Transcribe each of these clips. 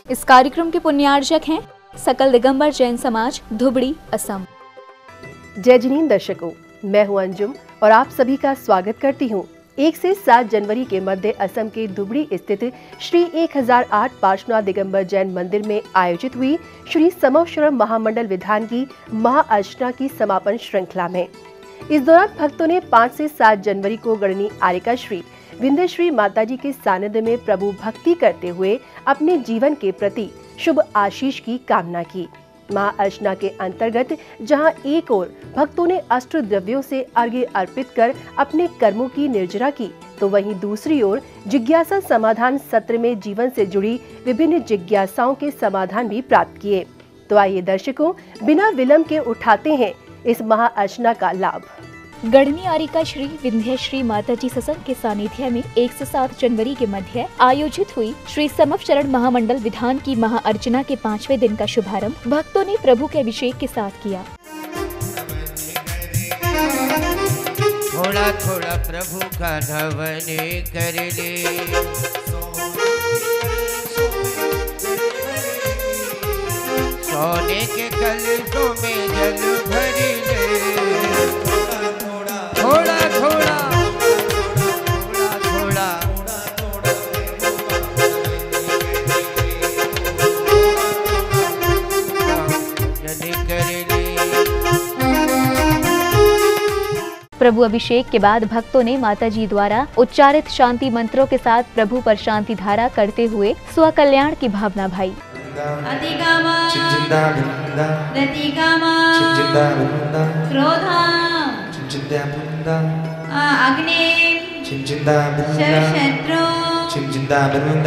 इस कार्यक्रम के पुण्यार्जक हैं सकल दिगंबर जैन समाज धुबड़ी असम। जय जिनेंद्र दर्शकों, मैं हूं अंजुम और आप सभी का स्वागत करती हूं। 1 से 7 जनवरी के मध्य असम के धुबड़ी स्थित श्री 1008 पार्श्वनाथ दिगंबर जैन मंदिर में आयोजित हुई श्री समवशरण महामंडल विधान की महाअर्चना की समापन श्रृंखला में इस दौरान भक्तों ने 5 से 7 जनवरी को गणनी आरिका श्री विंध्यश्री माताजी के सानिध्य में प्रभु भक्ति करते हुए अपने जीवन के प्रति शुभ आशीष की कामना की। महाअर्चना के अंतर्गत जहां एक ओर भक्तों ने अष्ट द्रव्यों से अर्घ्य अर्पित कर अपने कर्मों की निर्जरा की, तो वहीं दूसरी ओर जिज्ञासा समाधान सत्र में जीवन से जुड़ी विभिन्न जिज्ञासाओं के समाधान भी प्राप्त किए। तो आइए दर्शकों, बिना विलंब के उठाते हैं इस महाअर्चना का लाभ। गणनी आरिका श्री विंध्यश्री माताजी सत्संग के सानिध्य में 1 से 7 जनवरी के मध्य आयोजित हुई श्री समवशरण महामंडल विधान की महाअर्चना के 5वें दिन का शुभारंभ भक्तों ने प्रभु के अभिषेक के साथ किया। थोड़ा थोड़ा प्रभु का धवन कर ले, सोने के कलशों में जल भर ले। थोड़ा थोड़ा थोड़ा जल कर ले। प्रभु अभिषेक के बाद भक्तों ने माताजी द्वारा उच्चारित शांति मंत्रों के साथ प्रभु पर शांति धारा करते हुए स्वकल्याण की भावना भाई। अग्नि शत्रु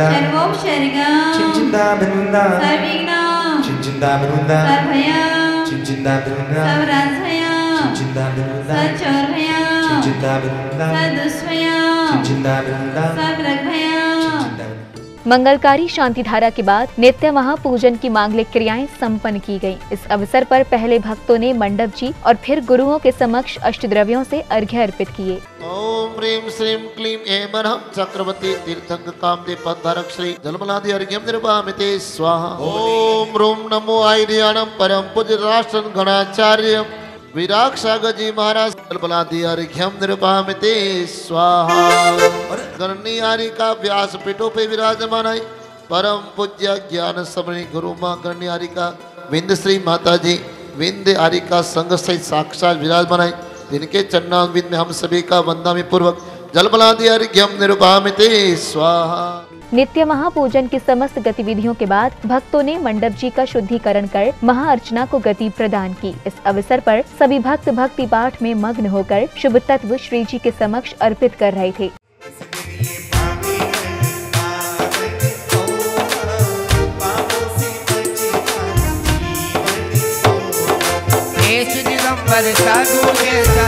सर्वोपसर्ग सर्विघ्न सर्वभय सर्वराजभय सचोरभय सदुष्भय सर्वरगभय। मंगलकारी शांति धारा के बाद नित्य महापूजन की मांगलिक क्रियाएं संपन्न की गयी। इस अवसर पर पहले भक्तों ने मंडप जी और फिर गुरुओं के समक्ष अष्टद्रव्यों से अर्घ्य अर्पित किए। ओम ह्रीं श्रीं क्लीं ऐमरहं चक्रवर्ती तीर्थंक कामदेव पद्धारक श्री जलमलादि अर्घ्यं निर्वामिते स्वाहा। ओम रूं नमो आर्याणं परम पूज्य राष्ट्रं गणाचार्य विराग सागर जी महाराज जलमलादि अर्घ्यं निर्वामिते स्वाहा। गणनी आरिका व्यास पीठों पे विराजमान है परम पूज्य ज्ञान समणी गुरु मां गणनी आरिका विंध्यश्री माता जी विंध्य आरिका संघ सहित साक्षात विराजमान है। जिनके चरणारविंद में हम सभी का वंदना पूर्वक जलमलादि अर्घ्यं निर्वामिते स्वाहा। नित्य महापूजन की समस्त गतिविधियों के बाद भक्तों ने मंडप जी का शुद्धिकरण कर महाअर्चना को गति प्रदान की। इस अवसर पर सभी भक्त भक्ति पाठ में मग्न होकर शुभ तत्व श्री जी के समक्ष अर्पित कर रहे थे। साधु जैसा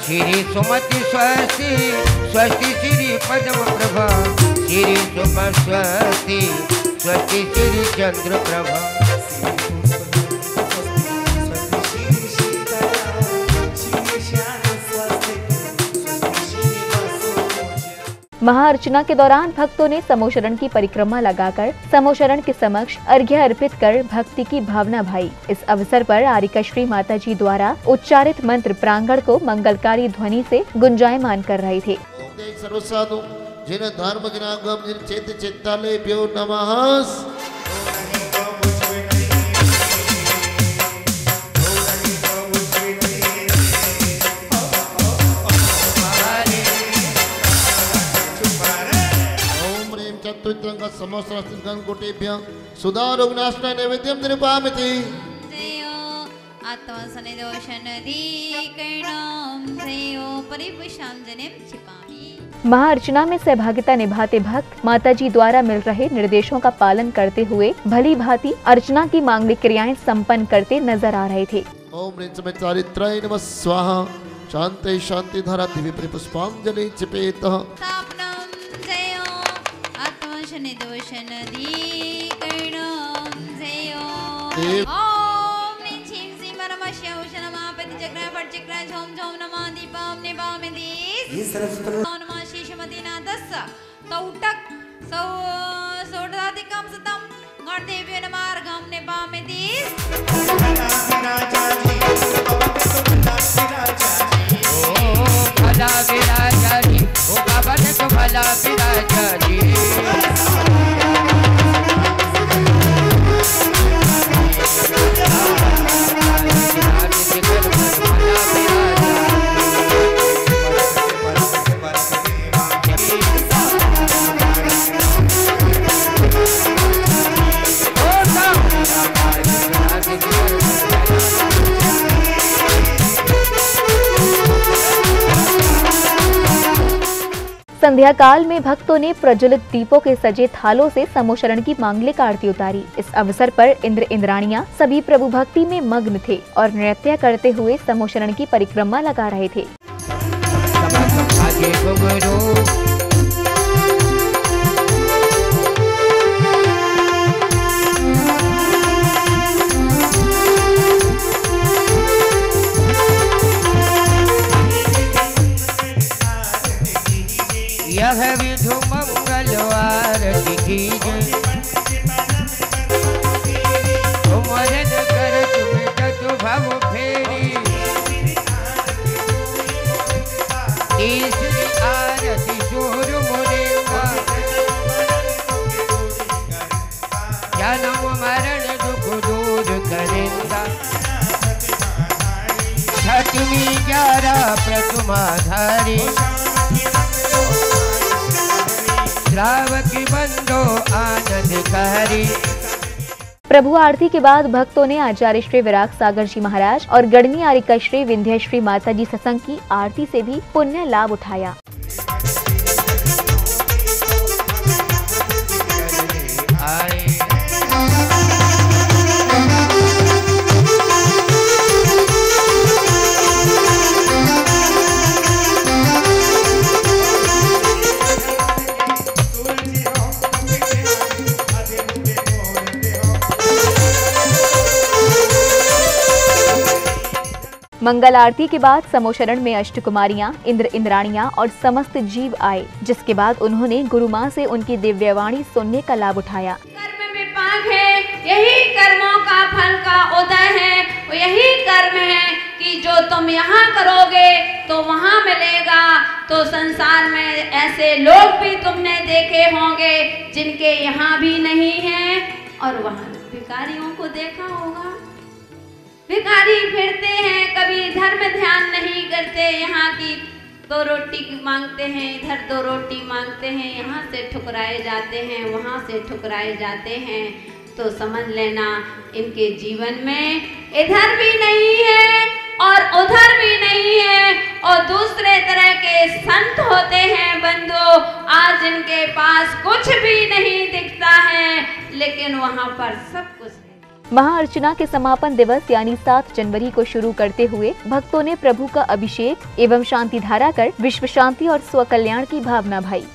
श्री सुमति स्वस्ति स्वस्ति श्री पद्म प्रभा श्री सुम स्वस्ति स्वस्ति श्री चंद्र प्रभा। महाअर्चना के दौरान भक्तों ने समवशरण की परिक्रमा लगाकर समवशरण के समक्ष अर्घ्य अर्पित कर भक्ति की भावना भाई। इस अवसर पर आरिका श्री माताजी द्वारा उच्चारित मंत्र प्रांगण को मंगलकारी ध्वनि से गुंजायमान कर रहे थे। सर्वसाधु जिन धर्म जनागम जिन चेत चित्तालेभ्यो नमः। समस्तं सुधारोगनाशनाय नैवेद्यं निर्वामिति। महाअर्चना में सहभागिता निभाते भक्त माताजी द्वारा मिल रहे निर्देशों का पालन करते हुए भली भांति अर्चना की मांगलिक क्रियाएं संपन्न करते नजर आ रहे थे। ओम ह्रीं चारित्राय नमः स्वाहा। शांति शांति धारा दिव्य पुष्पांजलि चिपेत स्थापनं जयो आत्मशनि दोषन दीकरणं जयो देव ओम निचिं सिमरमस्य उशनमापति चक्र फटचक्र झोम झोम नमः दीपं निभामि दिस नमः शेषमतिनाथस्य तौटक सौ सोढाधिकं सतं गणदेव्यो नमार्गं निभामि दिस भला विराजा जी ओ बाबा ने तो भला विराजा जी संध्या काल में भक्तों ने प्रज्वलित दीपों के सजे थालों से समोशरण की मांगलिक आरती उतारी। इस अवसर पर इंद्र इंद्राणियां सभी प्रभु भक्ति में मग्न थे और नृत्य करते हुए समोशरण की परिक्रमा लगा रहे थे। यह विधु मंगलवार की जय तुमरन कर तुम तु भव फेरी तीसरी आरती शोर मुरेगा जन्म मरण दुख दूर करेगा छठवीं 11 प्रथमाधारी श्रावकी बंदो आनंदकारी। प्रभु आरती के बाद भक्तों ने आचार्य श्री विराग सागर जी महाराज और गणनी आरिका श्री विंध्य श्री माता जी सत्संग की आरती से भी पुण्य लाभ उठाया। मंगल आरती के बाद समोशरण में अष्टकुमारियां, इंद्र इंद्राणियां और समस्त जीव आए, जिसके बाद उन्होंने गुरु मां से उनकी दिव्यवाणी सुनने का लाभ उठाया। कर्म विपाक है, यही कर्मों का फल का उदय है, वो यही कर्म है कि जो तुम यहाँ करोगे तो वहाँ मिलेगा। तो संसार में ऐसे लोग भी तुमने देखे होंगे जिनके यहाँ भी नहीं है, और वहाँ भिखारियों को देखा होगा। भिखारी फिरते हैं, कभी धर्म ध्यान नहीं करते, यहाँ की 2 रोटी मांगते हैं, इधर 2 रोटी मांगते हैं, यहाँ से ठुकराए जाते हैं, वहाँ से ठुकराए जाते हैं। तो समझ लेना इनके जीवन में इधर भी नहीं है और उधर भी नहीं है, और दूसरे तरह के संत होते हैं बंधु। आज इनके पास कुछ भी नहीं दिखता है, लेकिन वहाँ पर सब कुछ है। महाअर्चना के समापन दिवस यानी 7 जनवरी को शुरू करते हुए भक्तों ने प्रभु का अभिषेक एवं शांति धारा कर विश्व शांति और स्वकल्याण की भावना भाई।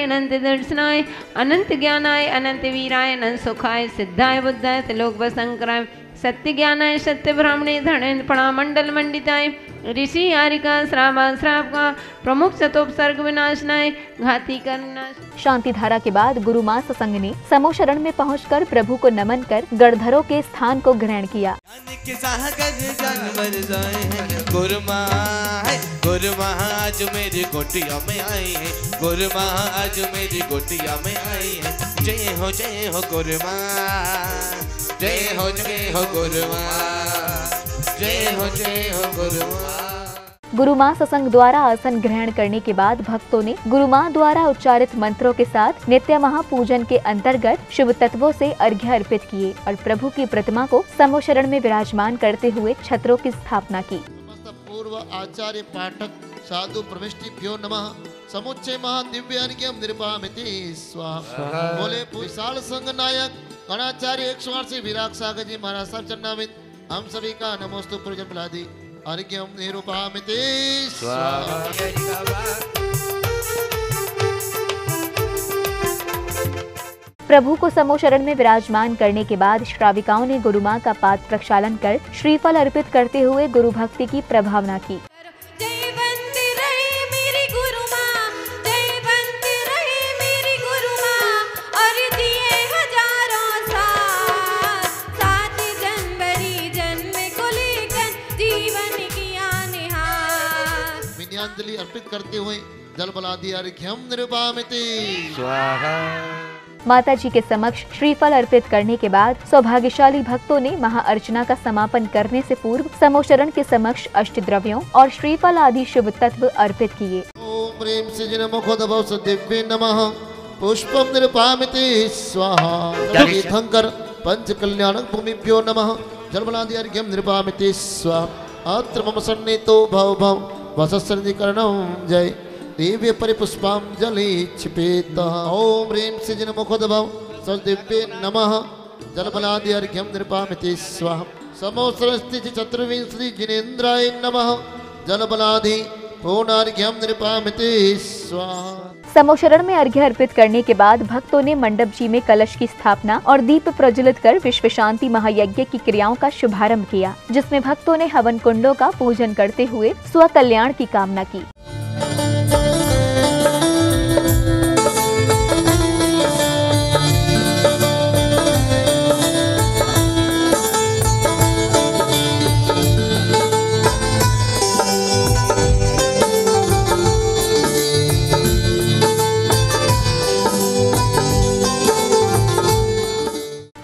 अनंत दर्शनाय अनंत ज्ञानाय अनंत वीराय अनंत सुखाय सिद्धाय बुद्धाय त्रिलोक वसंकराय सत्य ज्ञानाय सत्य ब्राह्मणे धनेन्द्र पणा मंडल मंडिताय ऋषि आरिका श्राप का प्रमुख शतोपसर्ग विनाशनाय घाती कर विनाश। शांति धारा के बाद गुरु मां सत्संग ने समोशरण में पहुंचकर प्रभु को नमन कर गणधरों के स्थान को ग्रहण किया। गुरु आज मेरी गोटिया में आई है, गुरु आज मेरी गोटिया में आई है। जय हो गुरु जय हो गुरु जय हो गुरु। गुरु मां सत्संग द्वारा आसन ग्रहण करने के बाद भक्तों ने गुरु मां द्वारा उच्चारित मंत्रों के साथ नित्य महापूजन के अंतर्गत शुभ तत्वों से अर्घ्य अर्पित किए और प्रभु की प्रतिमा को समोशरण में विराजमान करते हुए छत्रों की स्थापना की। सर्व आचार्य पाठक साधु प्रविष्टिभ्यो नमः। समुच्चय महादिव्य अर्घ्यम निर्पामिति स्वाहा। बोले विशाल संघ नायक गणाचार्य 108 विराग सागर जी महाराज साहब चन्नाविंद हम सभी का नमोस्तु पूजन प्रहलादी अर्घ्यम निरूपामिति स्वाहा। प्रभु को समोशरण में विराजमान करने के बाद श्राविकाओं ने गुरु मां का पाद प्रक्षालन कर श्रीफल अर्पित करते हुए गुरु भक्ति की प्रभावना की। विनयांजलि अर्पित करते हुए जल बलादि अर्घ्यम निरूपामिति स्वाहा। माता जी के समक्ष श्रीफल अर्पित करने के बाद सौभाग्यशाली भक्तों ने महाअर्चना का समापन करने से पूर्व समोशरण के समक्ष अष्टद्रव्यों और श्रीफल आदि शुभ तत्व अर्पित किए। ओम ह्रीं श्रीं मुखोद्भव सदिव्ये नमः पुष्पम निरूपामिति स्वाहा। तीर्थंकर पंच कल्याण भूमिभ्यो नमः जलबलादि अर्घ्यम निरूपामिति स्वाहा। अत्र मम सन्निहितो भव भव वसस्सन्निकरणं जय दिव्य परिपुष्पांजलि क्षिपेत। ओम ह्रीं श्रीं मुखोद्भव सदिव्ये नमः जलबलादि अर्घ्यम निरूपामिति स्वाहा। समोसरस्ति चतुर्विंशति जिनेन्द्राय नमः जलबलादि पूर्णार्घ्यम निरूपामिति स्वाहा। समोशरण में अर्घ्य अर्पित करने के बाद भक्तों ने मंडप जी में कलश की स्थापना और दीप प्रज्वलित कर विश्व शांति महायज्ञ की क्रियाओं का शुभारंभ किया, जिसमें भक्तों ने हवन कुंडों का पूजन करते हुए स्वकल्याण की कामना की।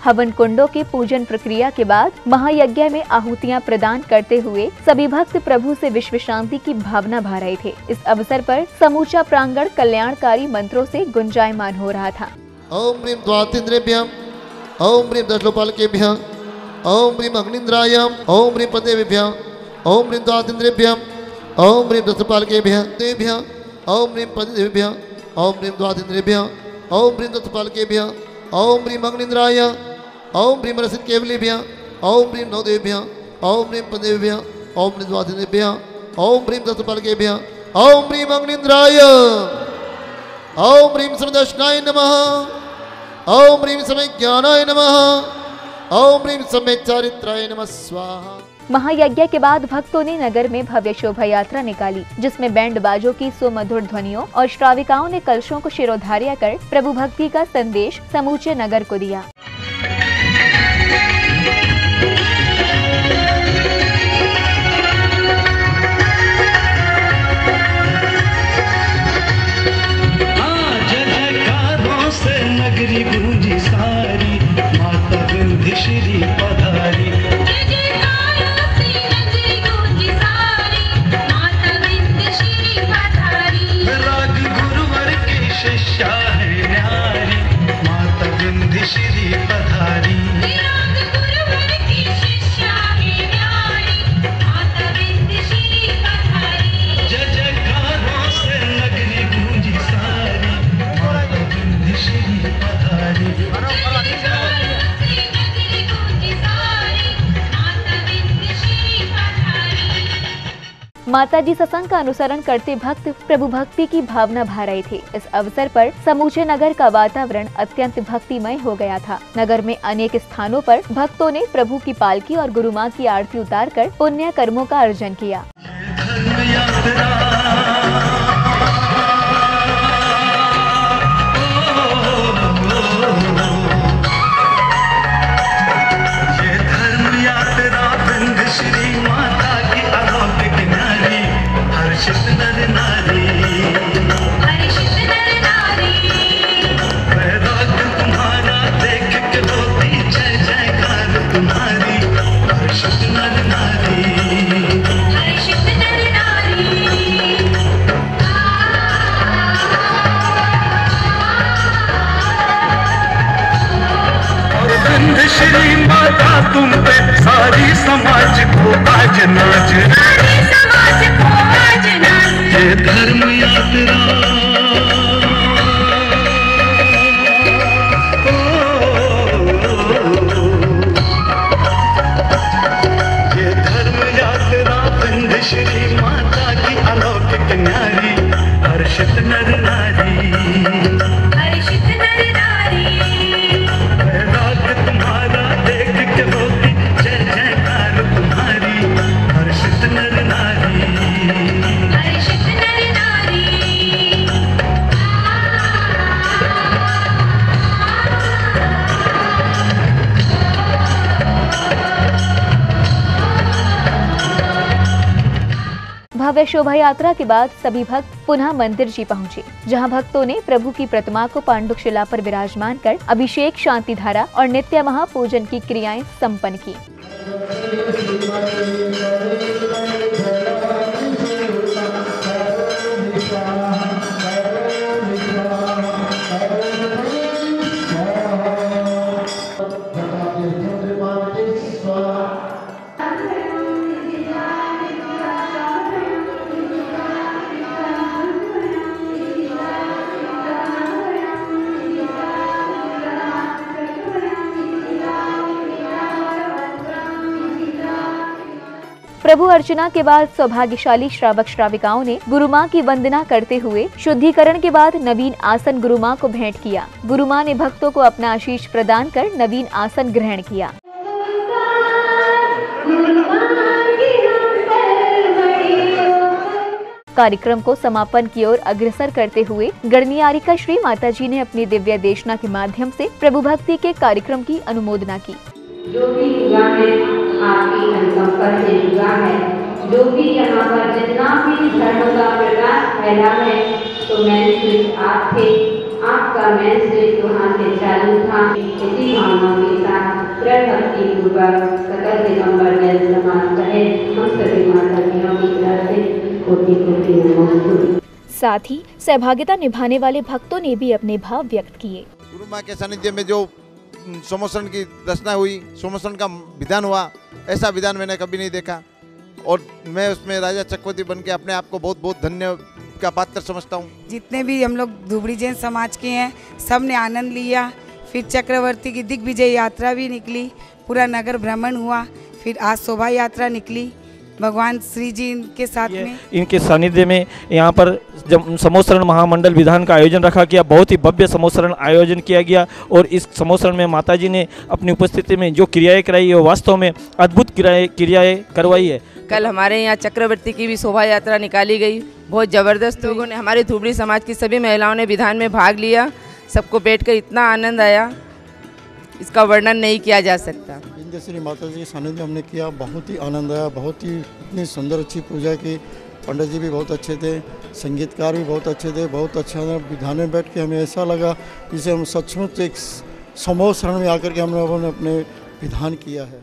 हवन कुंडों के पूजन प्रक्रिया के बाद महायज्ञ में आहुतियां प्रदान करते हुए सभी भक्त प्रभु से विश्व शांति की भावना भा रहे थे। इस अवसर पर समूचा प्रांगण कल्याणकारी मंत्रों से गुंजायमान हो रहा था। ओम ह्रीं द्वातीन्द्रेभ्यः ओम ह्रीं दशलोपालकेभ्यः ओम ह्रीं अग्निन्द्रायम् ओम ह्रीं पदेभ्यः ओम ह्रीं द्वातीन्द्रेभ्यः ओम ह्रीं दशलोपालकेभ्यः देभ्यः ओम ह्रीं पदेभ्यः ओम ह्रीं द्वातीन्द्रेभ्यः ओम ह्रीं दशलोपालकेभ्यः ओम ह्रीं अग्निन्द्राय ओम ह्रीं रसित केवलेभ्यः ओम ह्रीं नवदेभ्यः ओम ह्रीं पदेभ्यः ओम ह्रीं द्वातीन्द्रेभ्यः ओम ह्रीं दशलोपालकेभ्यः ओम ह्रीं अग्निन्द्राय ओम ह्रीं समदर्शनाय नमः ओम ह्रीं समज्ञानाय नमः ओम ह्रीं सम्यक्चारित्राय नमः स्वाहा। महायज्ञ के बाद भक्तों ने नगर में भव्य शोभा यात्रा निकाली, जिसमें बैंड बाजों की सुमधुर ध्वनियों और श्राविकाओं ने कलशों को शिरोधार्य कर प्रभु भक्ति का संदेश समूचे नगर को दिया। नगरी गूंजी सारी माता विंध्यश्री पधारी। जय जयकारों से नगरी गूंजी सारी माता विंध्यश्री पधारी। राग गुरुवर के शिष्या है न्यारी माता विंध्यश्री पधारी। राग गुरुवर की शिष्या है न्यारी माता विंध्यश्री पधारी। जय जयकारों से नगरी गूंजी सारी माता विंध्यश्री पधारी। माता जी सत्संग का अनुसरण करते भक्त प्रभु भक्ति की भावना भा रहे थे। इस अवसर पर समूचे नगर का वातावरण अत्यंत भक्तिमय हो गया था। नगर में अनेक स्थानों पर भक्तों ने प्रभु की पालकी और गुरु मां की आरती उतारकर पुण्य कर्मों का अर्जन किया। हर्षित नर नारी वैराग तुम्हारा देख के होती जय जयकार तुम्हारी। हर्षित नर नारी और विंध्यश्री माता तुम पे सारी समाज को आज नाच। सारी समाज भव्य शोभा यात्रा के बाद सभी भक्त पुनः मंदिर जी पहुँचे, जहाँ भक्तों ने प्रभु की प्रतिमा को पांडुक शिला पर विराजमान कर अभिषेक, शांति धारा और नित्य महापूजन की क्रियाएं संपन्न की। प्रभु अर्चना के बाद सौभाग्यशाली श्रावक श्राविकाओं ने गुरु माँ की वंदना करते हुए शुद्धिकरण के बाद नवीन आसन गुरु माँ को भेंट किया। गुरु माँ ने भक्तों को अपना आशीष प्रदान कर नवीन आसन ग्रहण किया। कार्यक्रम को समापन की ओर अग्रसर करते हुए गणनीय आरिका श्री माताजी ने अपनी दिव्य देशना के माध्यम से प्रभु भक्ति के कार्यक्रम की अनुमोदना की। जो भी हुआ है आपकी अनुकंपा से हुआ है, जो भी यहाँ पर जितना भी धर्म का प्रकाश फैला है, तो मेन स्विच आप थे, आपका मेन स्विच वहाँ से चालू था। इसी भावना के साथ प्रभक्ति पूर्वक सकल दिगंबर जैन समाज सहित हम सभी माता पिता की तरफ से कोटि-कोटि नमन। साथ ही सहभागिता निभाने वाले भक्तों ने भी अपने भाव व्यक्त किए। गुरु माँ के सानिध्य में जो सोमोसरण की रचना हुई, सोमोसरण का विधान हुआ, ऐसा विधान मैंने कभी नहीं देखा और मैं उसमें राजा चक्रवर्ती बन के अपने आप को बहुत बहुत धन्य का पात्र समझता हूँ। जितने भी हम लोग धुबड़ी जैन समाज के हैं, सब ने आनंद लिया। फिर चक्रवर्ती की दिग्विजय यात्रा भी निकली, पूरा नगर भ्रमण हुआ, फिर आज शोभा यात्रा निकली भगवान श्री जी इनके साथ में। इनके सानिध्य में यहाँ पर जब समोसरण महामंडल विधान का आयोजन रखा गया, बहुत ही भव्य समोसरण आयोजन किया गया और इस समोसरण में माताजी ने अपनी उपस्थिति में जो क्रियाएं कराई है वो वास्तव में अद्भुत क्रियाएं करवाई है। कल हमारे यहाँ चक्रवर्ती की भी शोभा यात्रा निकाली गई, बहुत ज़बरदस्त लोगों ने, हमारे धुबड़ी समाज की सभी महिलाओं ने विधान में भाग लिया। सबको बैठकर इतना आनंद आया, इसका वर्णन नहीं किया जा सकता। श्री माता जी के सानिध्य हमने किया, बहुत ही आनंद आया, बहुत ही इतनी सुंदर अच्छी पूजा की। पंडित जी भी बहुत अच्छे थे, संगीतकार भी बहुत अच्छे थे, बहुत अच्छा विधान में बैठ के हमें ऐसा लगा जिसे हम सचमुच एक समूह शरण में आकर के हमने अपने विधान किया है।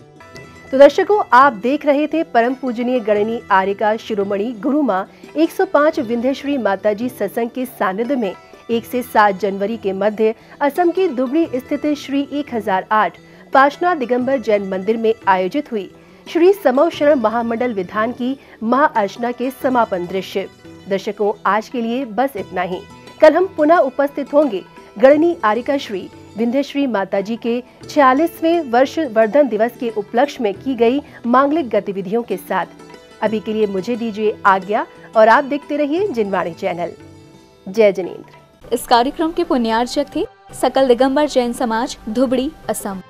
तो दर्शकों, आप देख रहे थे परम पूजनीय गणनीय आरिका शिरोमणि गुरु माँ 105 विंध्यश्री माताजी सत्संग के सानिध्य में 1 से 7 जनवरी के मध्य असम की धुबड़ी स्थित श्री 1008 पार्श्वनाथ दिगंबर जैन मंदिर में आयोजित हुई श्री समूह शरण महामंडल विधान की महाअर्चना के समापन दृश्य। दर्शकों, आज के लिए बस इतना ही। कल हम पुनः उपस्थित होंगे गणनीय आरिका श्री विंध्यश्री माताजी के 46वें वर्ष वर्धन दिवस के उपलक्ष्य में की गई मांगलिक गतिविधियों के साथ। अभी के लिए मुझे दीजिए आज्ञा और आप देखते रहिए जिनवाणी चैनल। जय जिनेंद्र। इस कार्यक्रम के पुण्यार्चक थे सकल दिगंबर जैन समाज, धुबड़ी, असम।